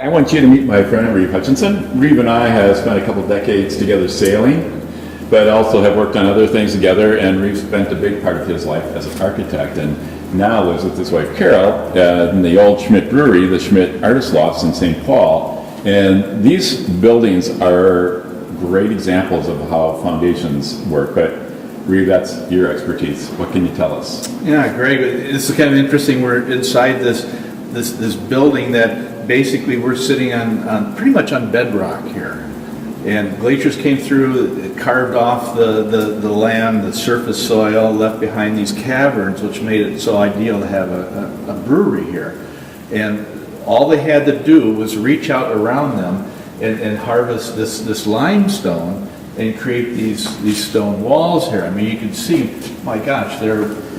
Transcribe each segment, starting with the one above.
I want you to meet my friend Reeve Hutchinson. Reeve and I have spent a couple decades together sailing, but also have worked on other things together, and Reeve spent a big part of his life as an architect, and now lives with his wife Carol in the old Schmidt Brewery, the Schmidt Artist Lofts in St. Paul. And these buildings are great examples of how foundations work, but Reeve, that's your expertise. What can you tell us? Yeah, Greg, it's kind of interesting. We're inside this building that basically we're sitting on pretty much on bedrock here. And glaciers came through, it carved off the land, the surface soil, left behind these caverns, which made it so ideal to have a brewery here. And all they had to do was reach out around them and harvest this limestone and create these stone walls here. I mean, you can see, my gosh,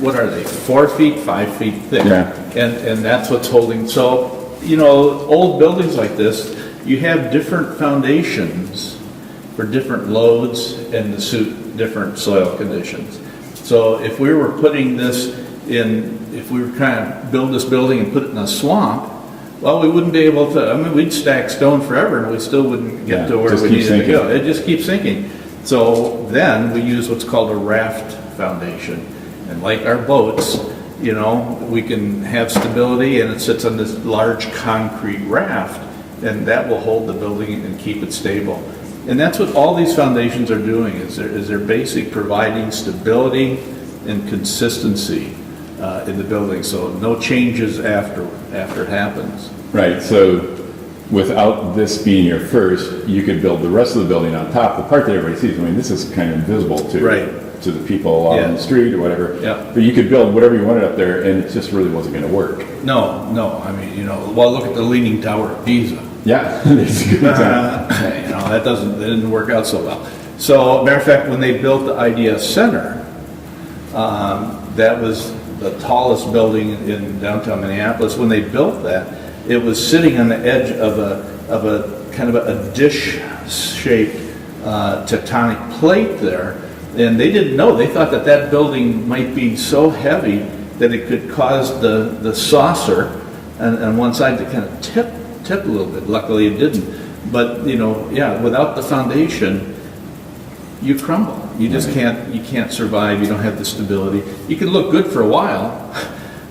what are they, 4 feet, 5 feet thick? Yeah. And that's what's holding. So, old buildings like this, you have different foundations for different loads and to suit different soil conditions. So if we were putting this if we were trying to build this building and put it in a swamp, well, we wouldn't be able to, we'd stack stone forever and we still wouldn't get to where we needed to go. It just keeps sinking. So then we use what's called a raft foundation. And like our boats, we can have stability, and it sits on this large concrete raft, and that will hold the building and keep it stable. And that's what all these foundations are doing, is they're basically providing stability and consistency in the building, so no changes after it happens. Right, so without this being your first, you could build the rest of the building on top, the part that everybody sees. This is kind of invisible to the people on the street or whatever. Yeah. But you could build whatever you wanted up there, and it just really wasn't going to work. No. Well, look at the Leaning Tower of Pisa. Yeah, that's a good example. That didn't work out so well. So, matter of fact, when they built the IDS Center, that was the tallest building in downtown Minneapolis. When they built that, it was sitting on the edge of a kind of a dish-shaped tectonic plate there, and they didn't know. They thought that building might be so heavy that it could cause the saucer on one side to kind of tip a little bit. Luckily, it didn't. But without the foundation, you crumble. You just can't survive. You don't have the stability. You can look good for a while,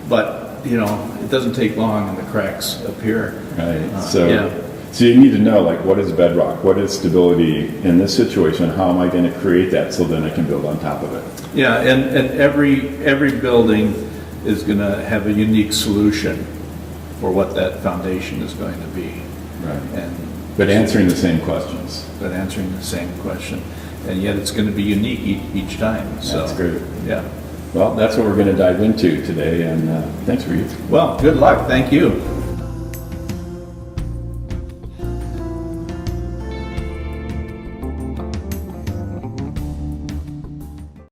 but it doesn't take long and the cracks appear. Right. So you need to know, like, what is bedrock? What is stability in this situation? How am I going to create that so then I can build on top of it? Yeah, and every building is going to have a unique solution for what that foundation is going to be. Right. But answering the same questions. And yet it's going to be unique each time. So, that's great. Yeah. Well, that's what we're going to dive into today, and thanks, Reeve. Well, good luck. Thank you.